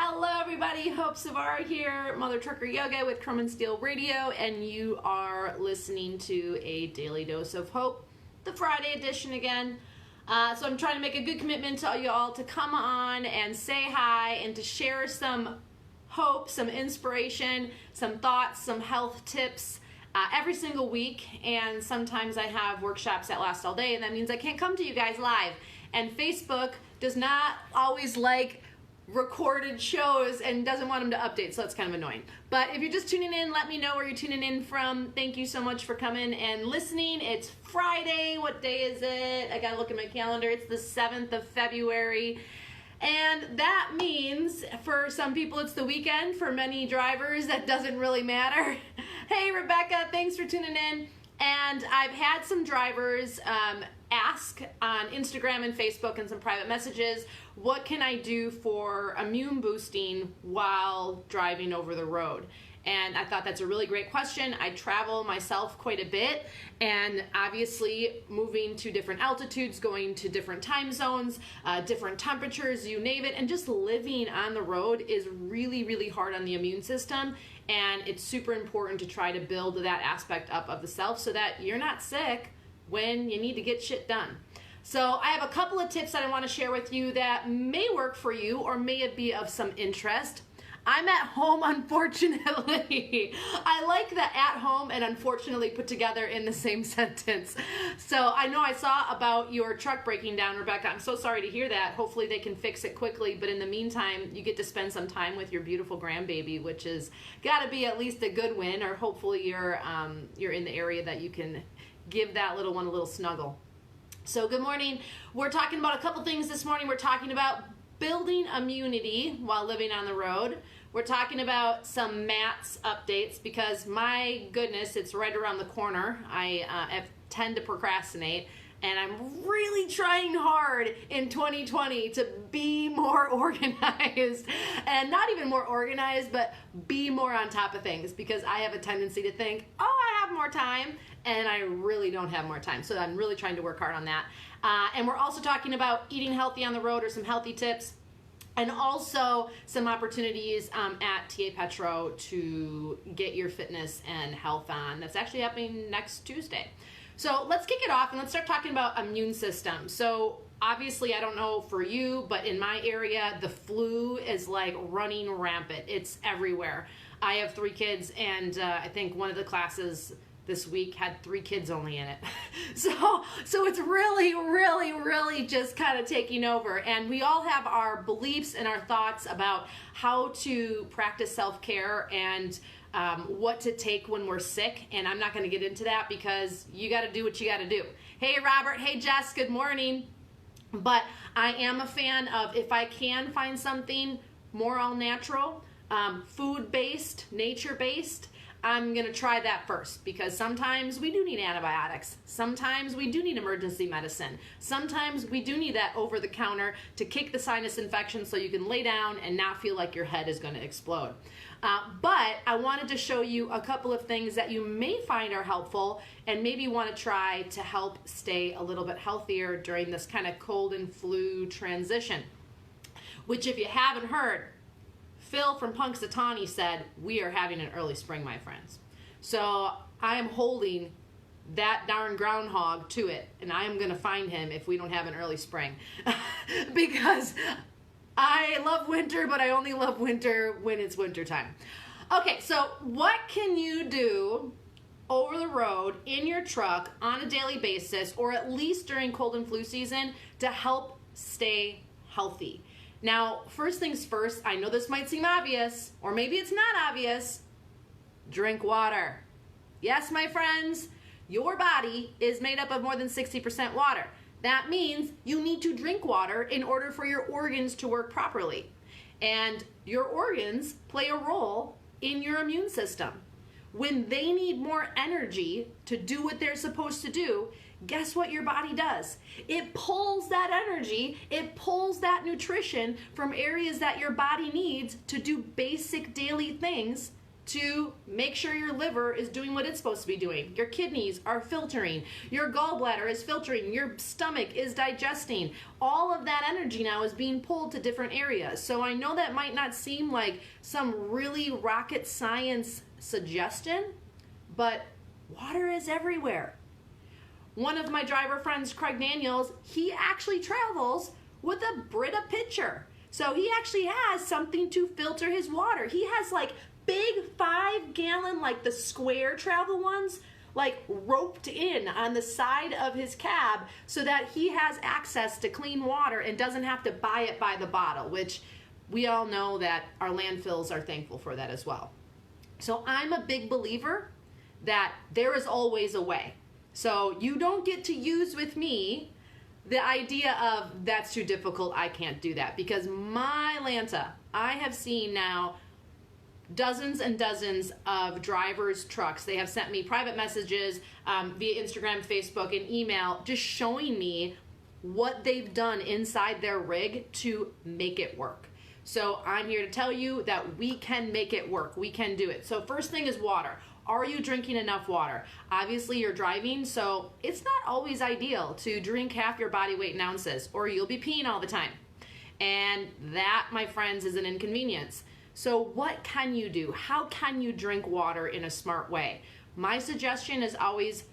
Hello everybody, Hope Savara here, Mother Trucker Yoga with Chrome and Steel Radio, and you are listening to a Daily Dose of Hope, the Friday edition again. So I'm trying to make a good commitment to you all to come on and say hi and to share some hope, some inspiration, some thoughts, some health tips every single week. And sometimes I have workshops that last all day, and that means I can't come to you guys live. And Facebook does not always like recorded shows and doesn't want them to update, so it's kind of annoying. But if you're just tuning in, let me know where you're tuning in from. Thank you so much for coming and listening. It's Friday. What day is it? I gotta look at my calendar. It's the 7th of February. And that means for some people it's the weekend. For many drivers, that doesn't really matter. Hey, Rebecca, thanks for tuning in. And I've had some drivers ask on Instagram and Facebook and some private messages, what can I do for immune boosting while driving over the road? And I thought that's a really great question. I travel myself quite a bit, and obviously moving to different altitudes, going to different time zones, different temperatures, you name it, and just living on the road is really, really hard on the immune system. And it's super important to try to build that aspect up of the self so that you're not sick when you need to get shit done. So I have a couple of tips that I want to share with you that may work for you or may be of some interest. I'm at home, unfortunately. I like the at home and unfortunately put together in the same sentence. So I know I saw about your truck breaking down, Rebecca. I'm so sorry to hear that. Hopefully they can fix it quickly. But in the meantime, you get to spend some time with your beautiful grandbaby, which has got to be at least a good win. Or hopefully you're in the area that you can give that little one a little snuggle. So good morning. We're talking about a couple things this morning. We're talking about building immunity while living on the road. We're talking about some MATS updates because my goodness, it's right around the corner. I tend to procrastinate, and I'm really trying hard in 2020 to be more organized, and not even more organized, but be more on top of things, because I have a tendency to think, oh, I have more time, and I really don't have more time. So I'm really trying to work hard on that. And we're also talking about eating healthy on the road, or some healthy tips, and also some opportunities at TA Petro to get your fitness and health on. That's actually happening next Tuesday. So let's kick it off and let's start talking about immune system. So obviously, I don't know for you, but in my area, the flu is like running rampant. It's everywhere. I have 3 kids, and I think one of the classes this week had 3 kids only in it. So it's really, really, really just kind of taking over. And we all have our beliefs and our thoughts about how to practice self-care and what to take when we're sick. And I'm not going to get into that because you got to do what you got to do. Hey, Robert. Hey, Jess. Good morning. But I am a fan of, if I can find something more all natural, food-based, nature-based, I'm going to try that first, because sometimes we do need antibiotics. Sometimes we do need emergency medicine. Sometimes we do need that over-the-counter to kick the sinus infection so you can lay down and not feel like your head is going to explode. But I wanted to show you a couple of things that you may find are helpful and maybe want to try to help stay a little bit healthier during this kind of cold and flu transition, which, if you haven't heard, Phil from Punxsutawney said, we are having an early spring, my friends. So I am holding that darn groundhog to it, and I am going to find him if we don't have an early spring. Because I love winter, but I only love winter when it's winter time. Okay, so what can you do over the road in your truck on a daily basis, or at least during cold and flu season, to help stay healthy? Now, first things first, I know this might seem obvious, or maybe it's not obvious. Drink water. Yes, my friends, your body is made up of more than 60% water. That means you need to drink water in order for your organs to work properly. And your organs play a role in your immune system. When they need more energy to do what they're supposed to do, guess what your body does? It pulls that energy, it pulls that nutrition from areas that your body needs to do basic daily things to make sure your liver is doing what it's supposed to be doing. Your kidneys are filtering. Your gallbladder is filtering. Your stomach is digesting. All of that energy now is being pulled to different areas. So I know that might not seem like some really rocket science suggestion, but water is everywhere. One of my driver friends, Craig Daniels, he actually travels with a Brita pitcher. So he actually has something to filter his water. He has like big 5-gallon, like the square travel ones, like roped in on the side of his cab so that he has access to clean water and doesn't have to buy it by the bottle, which we all know that our landfills are thankful for that as well. So I'm a big believer that there is always a way. So you don't get to use with me the idea of that's too difficult, I can't do that, because my Lanta, I have seen now dozens and dozens of drivers' trucks. They have sent me private messages via Instagram, Facebook, and email just showing me what they've done inside their rig to make it work. So I'm here to tell you that we can make it work. We can do it. So first thing is water. Are you drinking enough water? Obviously you're driving, so it's not always ideal to drink half your body weight in ounces, or you'll be peeing all the time. And that, my friends, is an inconvenience. So what can you do? How can you drink water in a smart way? My suggestion is always,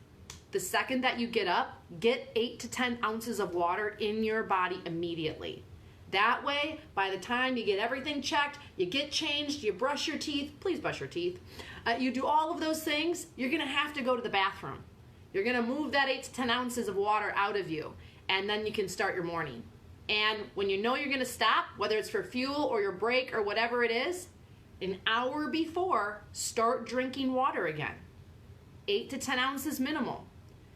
the second that you get up, get 8 to 10 ounces of water in your body immediately. That way, by the time you get everything checked, you get changed, you brush your teeth, please brush your teeth, you do all of those things, you're gonna have to go to the bathroom. You're gonna move that 8 to 10 ounces of water out of you, and then you can start your morning. And when you know you're gonna stop, whether it's for fuel or your break or whatever it is, an hour before, start drinking water again. 8 to 10 ounces minimal.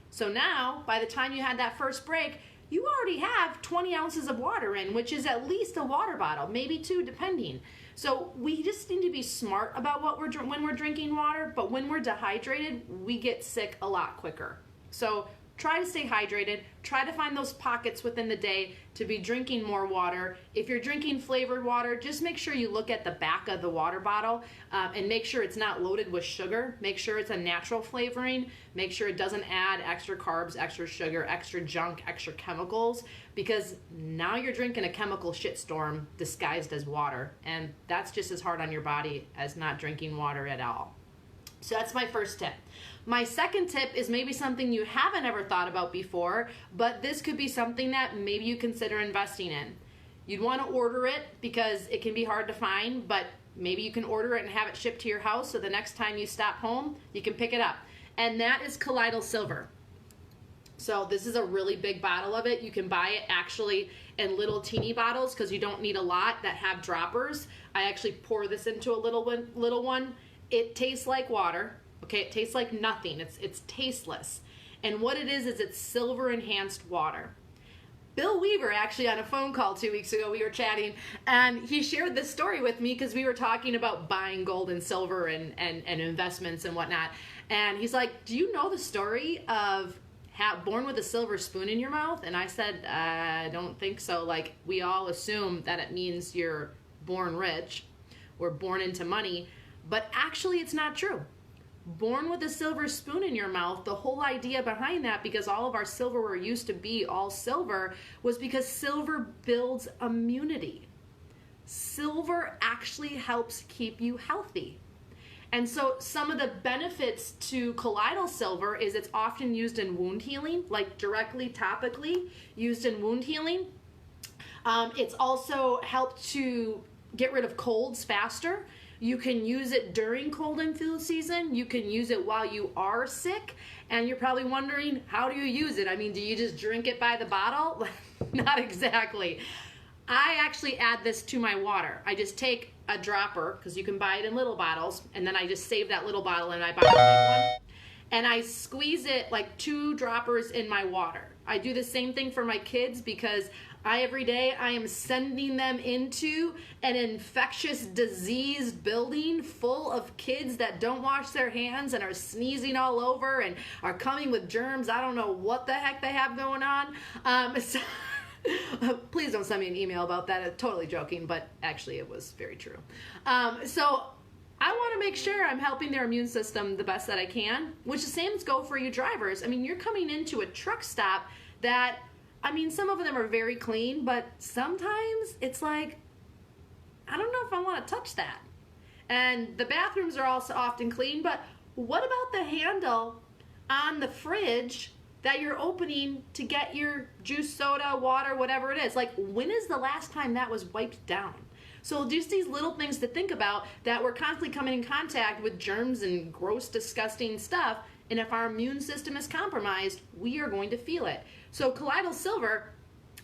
So now, by the time you had that first break, you already have 20 ounces of water in, which is at least a water bottle, maybe 2 depending. So we just need to be smart about what when we're drinking water, but when we're dehydrated, we get sick a lot quicker. So try to stay hydrated. Try to find those pockets within the day to be drinking more water. If you're drinking flavored water, just make sure you look at the back of the water bottle and make sure it's not loaded with sugar. Make sure it's a natural flavoring. Make sure it doesn't add extra carbs, extra sugar, extra junk, extra chemicals, because now you're drinking a chemical shitstorm disguised as water, and that's just as hard on your body as not drinking water at all. So that's my first tip. My second tip is maybe something you haven't ever thought about before, but this could be something that maybe you consider investing in. You'd want to order it because it can be hard to find, but maybe you can order it and have it shipped to your house so the next time you stop home, you can pick it up. And that is colloidal silver. So this is a really big bottle of it. You can buy it actually in little teeny bottles because you don't need a lot that have droppers. I actually pour this into a little one. It tastes like water. Okay, it tastes like nothing. It's tasteless. And what it is it's silver enhanced water. Bill Weaver, actually on a phone call 2 weeks ago, we were chatting, and he shared this story with me because we were talking about buying gold and silver and investments and whatnot. And he's like, do you know the story of born with a silver spoon in your mouth? And I said, I don't think so. Like, we all assume that it means you're born rich or born into money, but actually it's not true. Born with a silver spoon in your mouth, the whole idea behind that, because all of our silverware used to be all silver, was because silver builds immunity. Silver actually helps keep you healthy. And so some of the benefits to colloidal silver is it's often used in wound healing, like directly topically used in wound healing. It's also helped to get rid of colds faster. You can use it during cold and flu season. You can use it while you are sick. And you're probably wondering, how do you use it? I mean, do you just drink it by the bottle? Not exactly. I actually add this to my water. I just take a dropper, because you can buy it in little bottles, and then I just save that little bottle and I buy a big one. And I squeeze it like 2 droppers in my water. I do the same thing for my kids because every day I am sending them into an infectious disease building full of kids that don't wash their hands and are sneezing all over and are coming with germs. I don't know what the heck they have going on. So please don't send me an email about that. I'm totally joking, but actually it was very true. So I want to make sure I'm helping their immune system the best that I can, which the same go for you drivers. I mean, you're coming into a truck stop that, I mean, some of them are very clean, but sometimes it's like, I don't know if I want to touch that. And the bathrooms are also often clean, but what about the handle on the fridge that you're opening to get your juice, soda, water, whatever it is? Like, when is the last time that was wiped down? So just these little things to think about, that we're constantly coming in contact with germs and gross, disgusting stuff. And if our immune system is compromised, we are going to feel it. So colloidal silver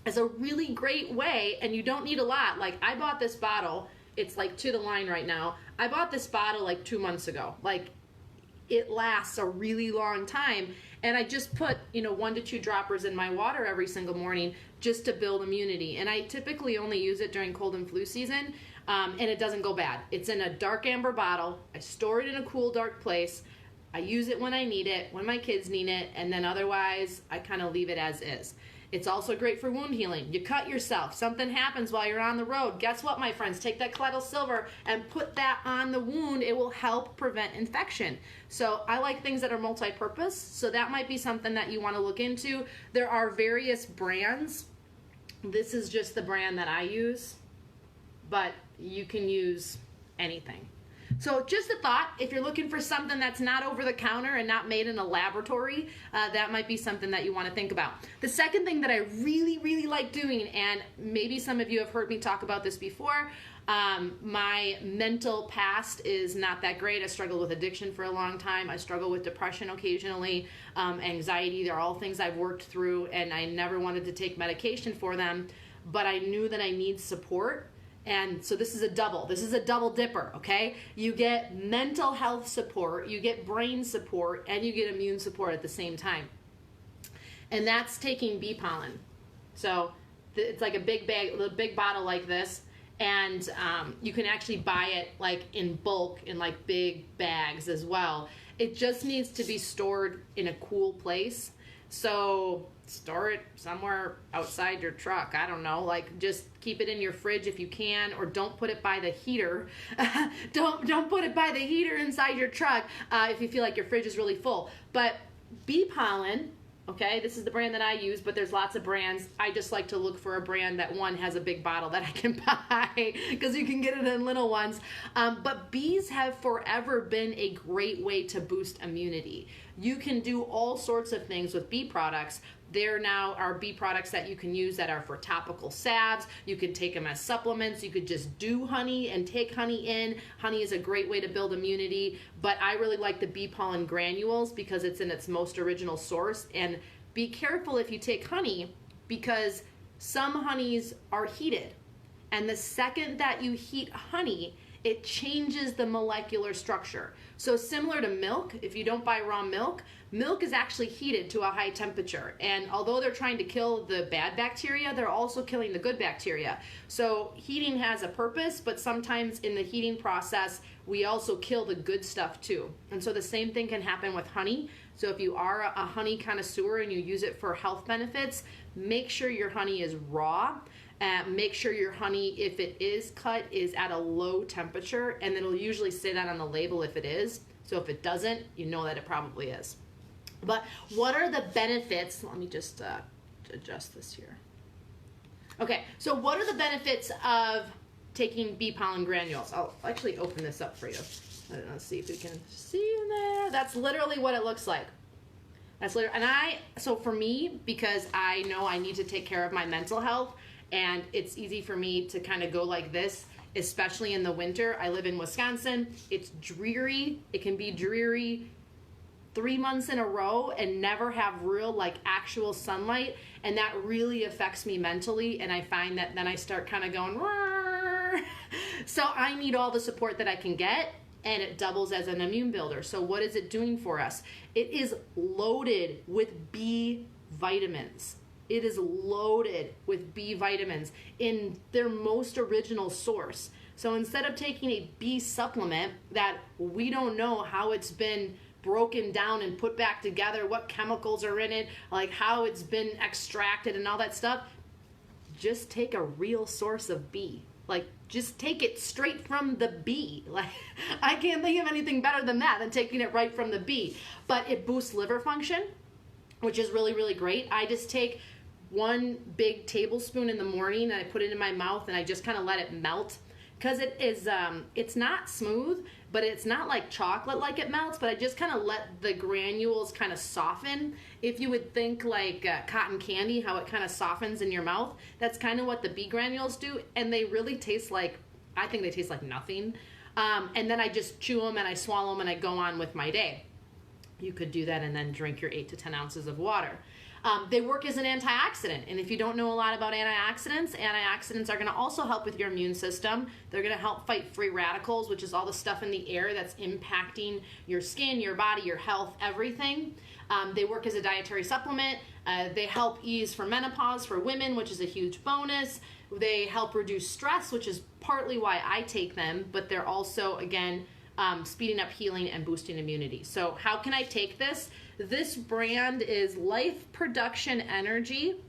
is a really great way, and you don't need a lot. Like, I bought this bottle. It's like to the line right now. I bought this bottle like 2 months ago. Like, it lasts a really long time. And I just put, 1 to 2 droppers in my water every single morning just to build immunity. And I typically only use it during cold and flu season, and it doesn't go bad. It's in a dark amber bottle. I store it in a cool, dark place. I use it when I need it, when my kids need it, and then otherwise I kind of leave it as is. It's also great for wound healing. You cut yourself, something happens while you're on the road. Guess what, my friends? Take that colloidal silver and put that on the wound. It will help prevent infection. So I like things that are multi-purpose, so that might be something that you want to look into. There are various brands. This is just the brand that I use, but you can use anything. So just a thought, if you're looking for something that's not over the counter and not made in a laboratory, that might be something that you want to think about. The second thing that I really, really like doing, and maybe some of you have heard me talk about this before, my mental past is not that great. I struggled with addiction for a long time. I struggle with depression occasionally, anxiety. They're all things I've worked through, and I never wanted to take medication for them, but I knew that I need support. And so this is a double dipper, okay? You get mental health support, you get brain support, and you get immune support at the same time. And that's taking bee pollen. So it's like a big bag, a big bottle like this, and you can actually buy it like in bulk in like big bags as well. It just needs to be stored in a cool place. So store it somewhere outside your truck. I don't know, like just keep it in your fridge if you can, or don't put it by the heater. Don't put it by the heater inside your truck if you feel like your fridge is really full. But bee pollen, okay, this is the brand that I use, but there's lots of brands. I just like to look for a brand that, one, has a big bottle that I can buy, because you can get it in little ones. But bees have forever been a great way to boost immunity. You can do all sorts of things with bee products. There now are bee products that you can use that are for topical salves. You can take them as supplements. You could just do honey and take honey in. Honey is a great way to build immunity, but I really like the bee pollen granules because it's in its most original source. And be careful if you take honey, because some honeys are heated. And the second that you heat honey, it changes the molecular structure. So similar to milk, if you don't buy raw milk, milk is actually heated to a high temperature. And although they're trying to kill the bad bacteria, they're also killing the good bacteria. So heating has a purpose, but sometimes in the heating process, we also kill the good stuff too. And so the same thing can happen with honey. So if you are a honey connoisseur and you use it for health benefits, make sure your honey is raw. Make sure your honey, if it is cut, is at a low temperature, and it'll usually say that on the label if it is. So if it doesn't, you know that it probably is. But what are the benefits? Let me just adjust this here. Okay, so what are the benefits of taking bee pollen granules? I'll actually open this up for you. Let's see if we can see in there. That's literally what it looks like. That's literally, so for me, because I know I need to take care of my mental health, and it's easy for me to kind of go like this, especially in the winter. I live in Wisconsin. It's dreary. It can be dreary 3 months in a row and never have real, like, actual sunlight, and that really affects me mentally, and I find that then I start kind of going, Rrr. So I need all the support that I can get, and it doubles as an immune builder. So what is it doing for us? It is loaded with B vitamins. It is loaded with B vitamins in their most original source. So instead of taking a B supplement that we don't know how it's been broken down and put back together, what chemicals are in it, like how it's been extracted and all that stuff, just take a real source of B. Like, just take it straight from the bee. Like, I can't think of anything better than that, than taking it right from the bee. But it boosts liver function, which is really, really great. I just take 1 big tablespoon in the morning and I put it in my mouth and I just kind of let it melt. Because it is, it's not smooth, but it's not like chocolate like it melts, but I just kind of let the granules kind of soften. If you would think like cotton candy, how it kind of softens in your mouth, that's kind of what the bee granules do, and they really taste like, I think they taste like nothing. And then I just chew them and I swallow them and I go on with my day. You could do that and then drink your 8 to 10 ounces of water. They work as an antioxidant, and if you don't know a lot about antioxidants are going to also help with your immune system. They're going to help fight free radicals, which is all the stuff in the air that's impacting your skin, your body, your health, everything. They work as a dietary supplement. They help ease for menopause for women, which is a huge bonus. They help reduce stress, which is partly why I take them, but they're also, again, speeding up healing and boosting immunity. So how can I take this? This brand is Life Production Energy,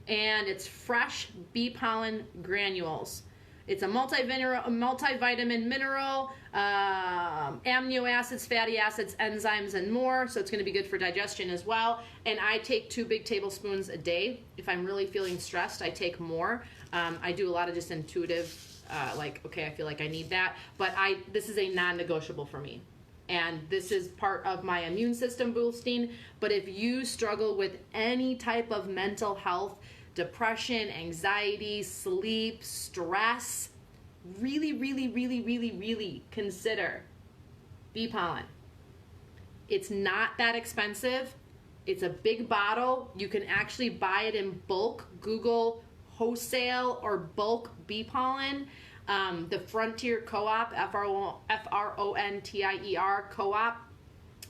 and it's fresh bee pollen granules. It's a multivitamin, mineral, amino acids, fatty acids, enzymes, and more. So it's going to be good for digestion as well. And I take 2 big tablespoons a day. If I'm really feeling stressed, I take more. I do a lot of just intuitive, okay, I feel like I need that. But this is a non-negotiable for me. And this is part of my immune system boosting. But if you struggle with any type of mental health, depression, anxiety, sleep, stress, really, really, really, really, really consider bee pollen. It's not that expensive. It's a big bottle. You can actually buy it in bulk. Google wholesale or bulk bee pollen. The Frontier Co-op, Frontier Co-op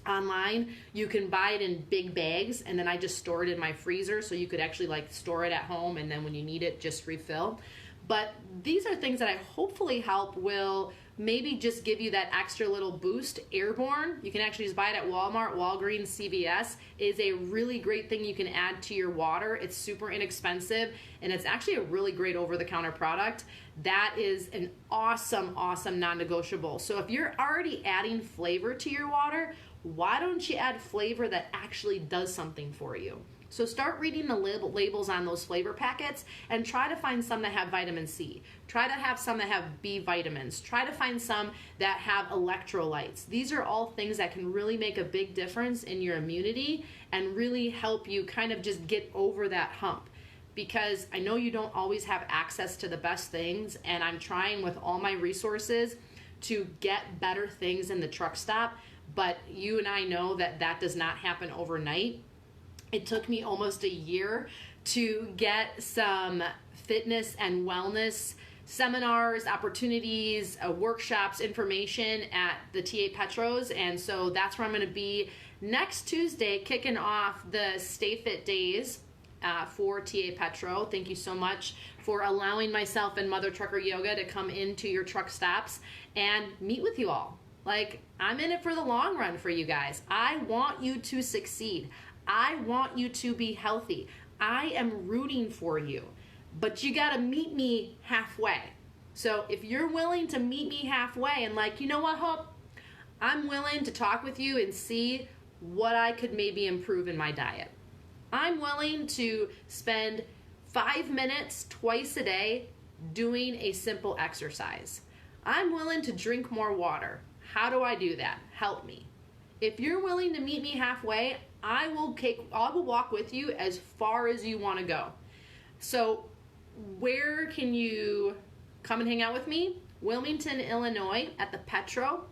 online. You can buy it in big bags, and then I just store it in my freezer, so you could actually like store it at home, and then when you need it, just refill. But these are things that I hopefully will maybe just give you that extra little boost. Airborne, you can actually just buy it at Walmart, Walgreens, CVS. Is a really great thing you can add to your water. It's super inexpensive, and it's actually a really great over-the-counter product. That is an awesome, awesome non-negotiable. So if you're already adding flavor to your water, why don't you add flavor that actually does something for you? So start reading the labels on those flavor packets and try to find some that have vitamin C. Try to have some that have B vitamins. Try to find some that have electrolytes. These are all things that can really make a big difference in your immunity and really help you kind of just get over that hump. Because I know you don't always have access to the best things, and I'm trying with all my resources to get better things in the truck stop, but you and I know that that does not happen overnight. It took me almost a year to get some fitness and wellness seminars, opportunities, workshops, information at the TA Petro's, and so that's where I'm going to be next Tuesday, kicking off the Stay Fit Days for TA Petro. Thank you so much for allowing myself and Mother Trucker Yoga to come into your truck stops and meet with you all. Like, I'm in it for the long run for you guys. I want you to succeed. I want you to be healthy. I am rooting for you, but you got to meet me halfway. So if you're willing to meet me halfway and like, you know what, Hope, I'm willing to talk with you and see what I could maybe improve in my diet. I'm willing to spend 5 minutes twice a day doing a simple exercise. I'm willing to drink more water. How do I do that? Help me. If you're willing to meet me halfway, I will walk with you as far as you want to go. So where can you come and hang out with me? Wilmington, Illinois at the Petro,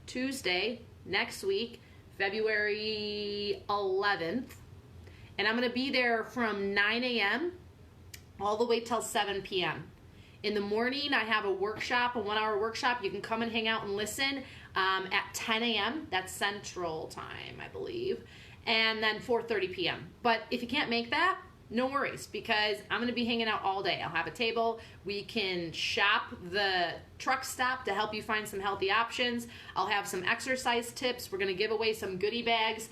Tuesday next week, February 11th. And I'm going to be there from 9 a.m. all the way till 7 p.m. In the morning, I have a workshop, a 1-hour workshop. You can come and hang out and listen at 10 a.m. That's Central Time, I believe. And then 4:30 p.m. But if you can't make that, no worries, because I'm going to be hanging out all day. I'll have a table. We can shop the truck stop to help you find some healthy options. I'll have some exercise tips. We're going to give away some goodie bags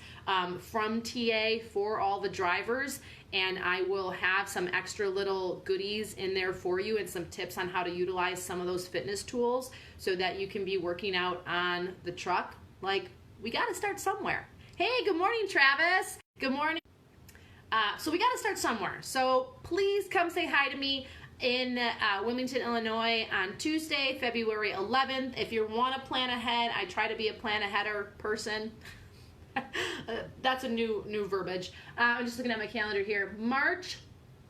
from TA for all the drivers, and I will have some extra little goodies in there for you and some tips on how to utilize some of those fitness tools so that you can be working out on the truck. Like, we got to start somewhere. Hey, good morning, Travis. Good morning. So we got to start somewhere. So please come say hi to me in Wilmington, Illinois on Tuesday, February 11th. If you want to plan ahead, I try to be a plan aheader person. That's a new verbiage. I'm just looking at my calendar here. March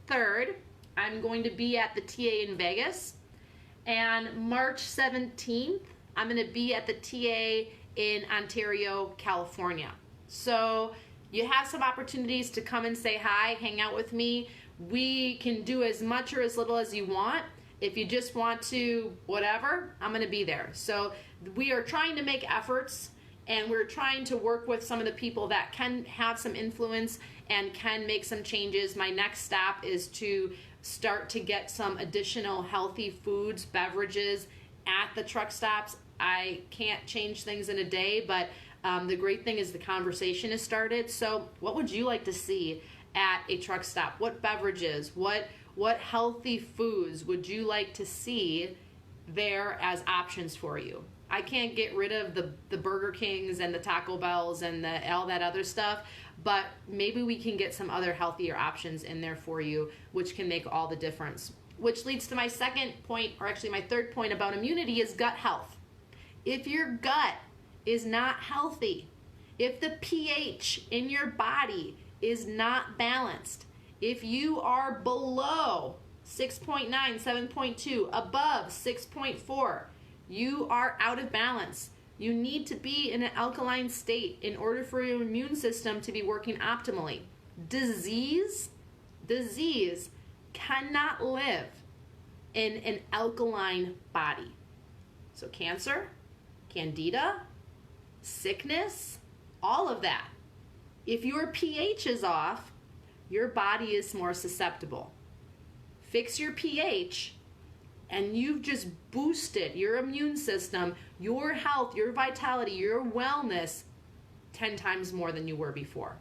3rd, I'm going to be at the TA in Vegas. And March 17th, I'm going to be at the TA in Ontario, California. So you have some opportunities to come and say hi, hang out with me. We can do as much or as little as you want. If you just want to, whatever, I'm going to be there. So we are trying to make efforts, and we're trying to work with some of the people that can have some influence and can make some changes. My next stop is to start to get some additional healthy foods, beverages at the truck stops. I can't change things in a day, but the great thing is the conversation has started. So what would you like to see at a truck stop? What beverages, what healthy foods would you like to see there as options for you? I can't get rid of the Burger Kings and the Taco Bells and all that other stuff, but maybe we can get some other healthier options in there for you, which can make all the difference. Which leads to my second point, or actually my third point about immunity, is gut health. If your gut is not healthy, if the pH in your body is not balanced, if you are below 6.9, 7.2, above 6.4, you are out of balance. You need to be in an alkaline state in order for your immune system to be working optimally. Disease cannot live in an alkaline body. So cancer, candida, sickness, all of that. If your pH is off, your body is more susceptible. Fix your pH, and you've just boosted your immune system, your health, your vitality, your wellness 10 times more than you were before.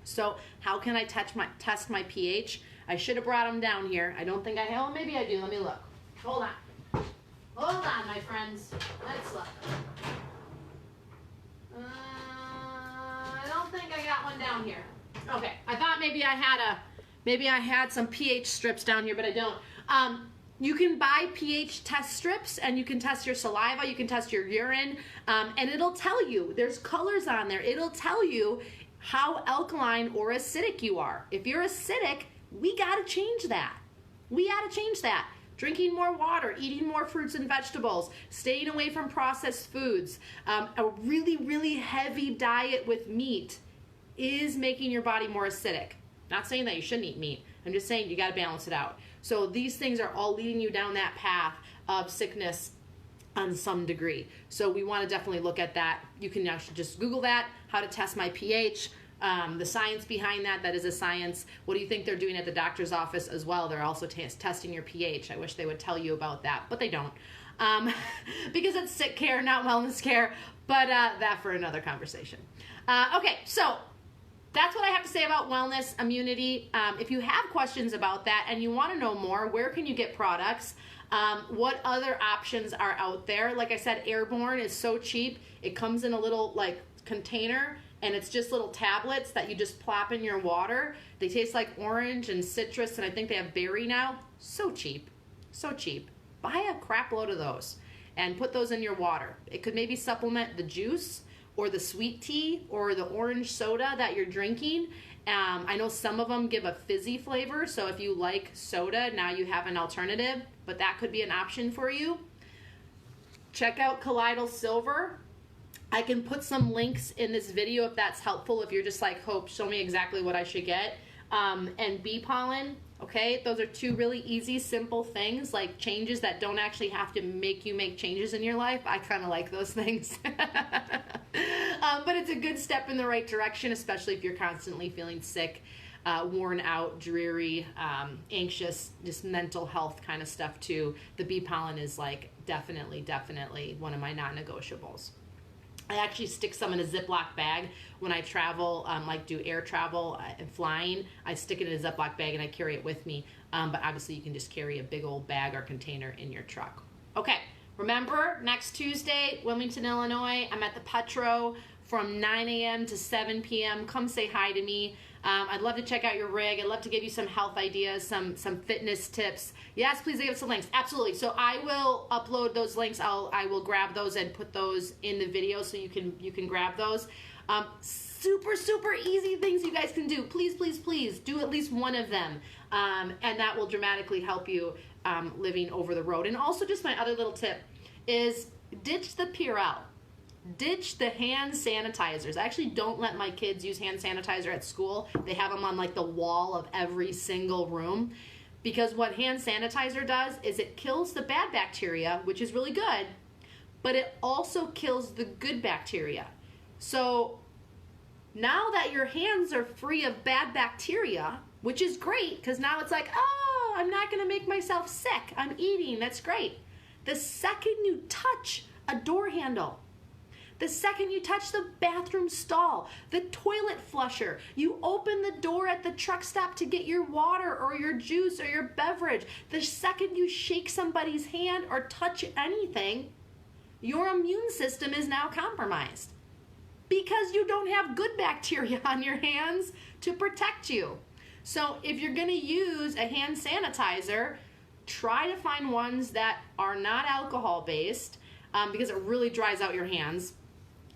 So how can I test my pH? I should have brought them down here. I don't think I have. Maybe I do. Let me look. Hold on. Hold on, my friends. Let's look. I don't think I got one down here. Okay, I thought maybe I had some pH strips down here, but I don't. You can buy pH test strips, and you can test your saliva, you can test your urine, and it'll tell you. There's colors on there. It'll tell you how alkaline or acidic you are. If you're acidic, we gotta change that. We gotta change that. Drinking more water, eating more fruits and vegetables, staying away from processed foods, a really, really heavy diet with meat is making your body more acidic. Not saying that you shouldn't eat meat. I'm just saying you got to balance it out. So these things are all leading you down that path of sickness on some degree. So we want to definitely look at that. You can actually just Google that, how to test my pH. The science behind that is a science. What do you think they're doing at the doctor's office as well? They're also testing your pH. I wish they would tell you about that, but they don't. Because it's sick care, not wellness care, but that for another conversation. Okay, so that's what I have to say about wellness, immunity. If you have questions about that and you want to know more, where can you get products? What other options are out there? Like I said, Airborne is so cheap. It comes in a little container, and it's just little tablets that you just plop in your water. They taste like orange and citrus, and I think they have berry now. So cheap. So cheap. Buy a crap load of those and put those in your water. It could maybe supplement the juice or the sweet tea or the orange soda that you're drinking. I know some of them give a fizzy flavor, so if you like soda, now you have an alternative, but that could be an option for you. Check out Colloidal Silver. I can put some links in this video if that's helpful, if you're just like, Hope, show me exactly what I should get. And bee pollen, okay? Those are two really easy, simple things, like changes that don't actually have to make you make changes in your life. I kind of like those things. But it's a good step in the right direction, especially if you're constantly feeling sick. worn out, dreary, anxious, just mental health kind of stuff too. The bee pollen is like definitely one of my non-negotiables. I actually stick some in a Ziploc bag when I travel, like do air travel and flying. I stick it in a Ziploc bag and I carry it with me. But obviously you can just carry a big old bag or container in your truck. Okay, remember next Tuesday, Wilmington, Illinois, I'm at the Petro from 9 a.m. to 7 p.m. Come say hi to me. I'd love to check out your rig. I'd love to give you some health ideas, some fitness tips. Yes, please give us some links. Absolutely. So I will upload those links. I will grab those and put those in the video so you can grab those. Super easy things you guys can do. Please do at least one of them, and that will dramatically help you living over the road. And also, just my other little tip is ditch the Purell. Ditch the hand sanitizers. I actually don't let my kids use hand sanitizer at school. They have them on like the wall of every single room, because what hand sanitizer does is it kills the bad bacteria, which is really good, but it also kills the good bacteria. So now that your hands are free of bad bacteria, which is great, because now it's like, oh, I'm not going to make myself sick. I'm eating. That's great. The second you touch a door handle, the second you touch the bathroom stall, the toilet flusher, you open the door at the truck stop to get your water or your juice or your beverage, the second you shake somebody's hand or touch anything, your immune system is now compromised because you don't have good bacteria on your hands to protect you. So if you're going to use a hand sanitizer, try to find ones that are not alcohol based, because it really dries out your hands.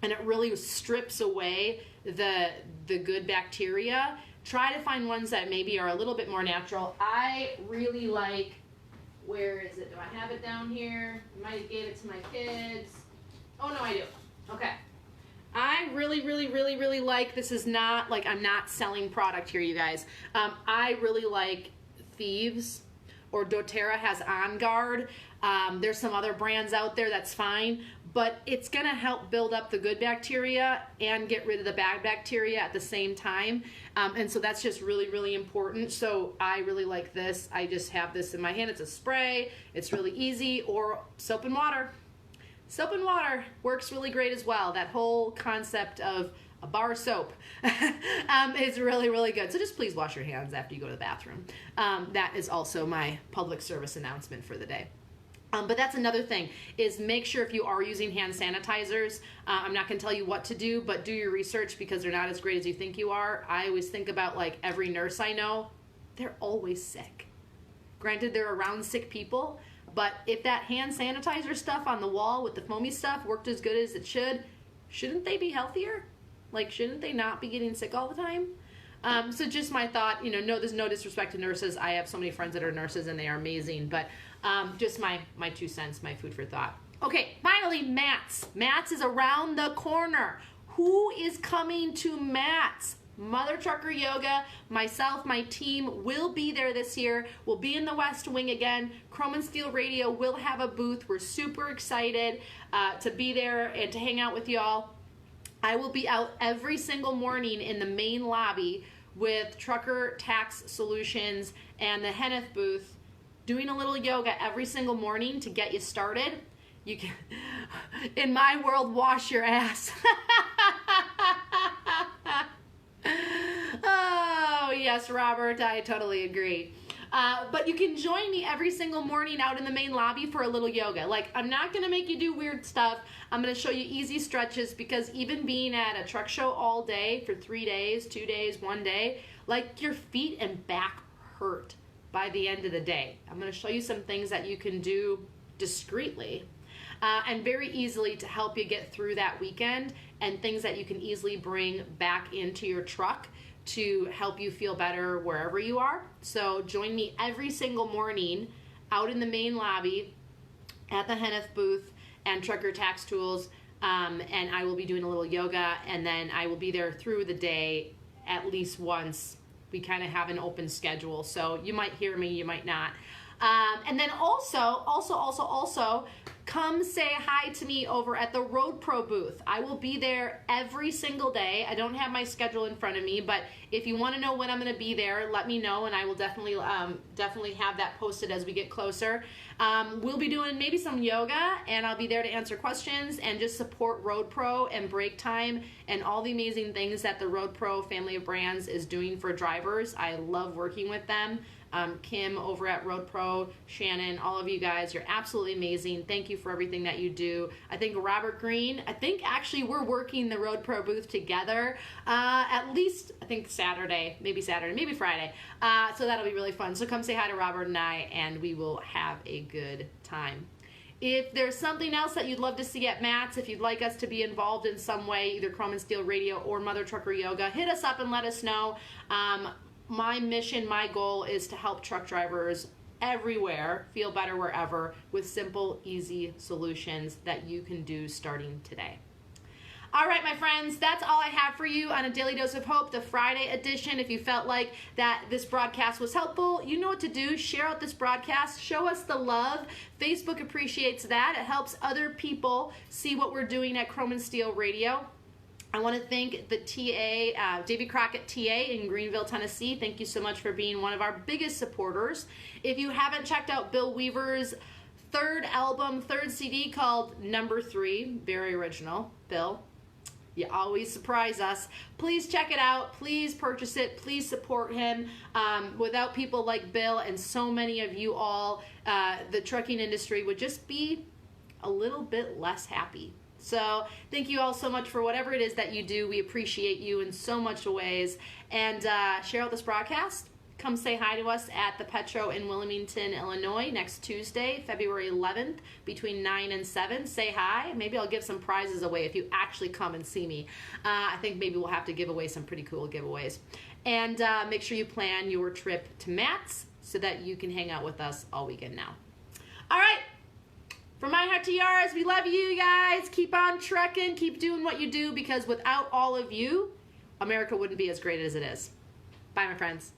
And it really strips away the good bacteria. Try to find ones that maybe are a little bit more natural. I really like, where is it? Do I have it down here? I might have gave it to my kids. Oh, no, I do. Okay. I really like, this is not, like, I'm not selling product here, you guys. I really like Thieves, or doTERRA has On Guard. There's some other brands out there, that's fine, but it's going to help build up the good bacteria and get rid of the bad bacteria at the same time. And so that's just really important. So I really like this. I just have this in my hand. It's a spray. It's really easy. Or soap and water. Soap and water works really great as well. That whole concept of a bar of soap is really good. So just please wash your hands after you go to the bathroom. That is also my public service announcement for the day. But that's another thing, is make sure if you are using hand sanitizers, I'm not going to tell you what to do, but do your research, because they're not as great as you think you are. I always think about, like, every nurse I know, they're always sick. Granted, they're around sick people, but if that hand sanitizer stuff on the wall with the foamy stuff worked as good as it should, shouldn't they be healthier? Like, shouldn't they not be getting sick all the time? So just my thought, no, there's no disrespect to nurses. I have so many friends that are nurses and they are amazing, but just my 2 cents, my food for thought. Okay, finally, Mats. Mats is around the corner. Who is coming to Mats? Mother Trucker Yoga, myself, my team will be there this year. We'll be in the West Wing again. Chrome and Steel Radio will have a booth. We're super excited to be there and to hang out with y'all. I will be out every single morning in the main lobby with Trucker Tax Solutions and the Henneth booth, doing a little yoga every single morning to get you started. You can, in my world, wash your ass. Oh, yes, Robert, I totally agree. But you can join me every single morning out in the main lobby for a little yoga. Like, I'm not going to make you do weird stuff. I'm going to show you easy stretches, because even being at a truck show all day for 3 days, 2 days, 1 day, like, your feet and back hurt by the end of the day. I'm going to show you some things that you can do discreetly and very easily to help you get through that weekend, and things that you can easily bring back into your truck to help you feel better wherever you are. So join me every single morning out in the main lobby at the Henneth booth and Trucker Tax Tools, and I will be doing a little yoga, and then I will be there through the day at least once. We kind of have an open schedule, so you might hear me, you might not. And then also, come say hi to me over at the Road Pro booth. I will be there every single day. I don't have my schedule in front of me, but if you want to know when I'm going to be there, let me know, and I will definitely have that posted as we get closer. We'll be doing maybe some yoga, and I'll be there to answer questions and just support Road Pro and Break Time and all the amazing things that the Road Pro family of brands is doing for drivers. I love working with them. Kim over at Road Pro, Shannon, all of you guys, you're absolutely amazing. Thank you for everything that you do. I think Robert Green, actually we're working the Road Pro booth together at least, I think Saturday, maybe Friday. So that'll be really fun. So come say hi to Robert and I, and we will have a good time. If there's something else that you'd love to see at Matt's, if you'd like us to be involved in some way, either Chrome and Steel Radio or Mother Trucker Yoga, hit us up and let us know. My mission, my goal is to help truck drivers everywhere feel better wherever with simple, easy solutions that you can do starting today. All right, my friends, that's all I have for you on A Daily Dose of Hope, the Friday edition. If you felt like that this broadcast was helpful, you know what to do. Share out this broadcast. Show us the love. Facebook appreciates that. It helps other people see what we're doing at Chrome and Steel Radio. I want to thank the TA, Davy Crockett TA in Greenville, Tennessee. Thank you so much for being one of our biggest supporters. If you haven't checked out Bill Weaver's third CD called Number 3, very original, Bill, you always surprise us. Please check it out. Please purchase it. Please support him. Without people like Bill and so many of you all, the trucking industry would just be a little bit less happy. So thank you all so much for whatever it is that you do. We appreciate you in so much ways. And share out this broadcast. Come say hi to us at the Petro in Wilmington, Illinois next Tuesday, February 11th, between 9 and 7. Say hi. Maybe I'll give some prizes away if you actually come and see me. I think maybe we'll have to give away some pretty cool giveaways. And make sure you plan your trip to Matt's so that you can hang out with us all weekend now. All right. From my heart to yours, we love you guys. Keep on trucking. Keep doing what you do, because without all of you, America wouldn't be as great as it is. Bye, my friends.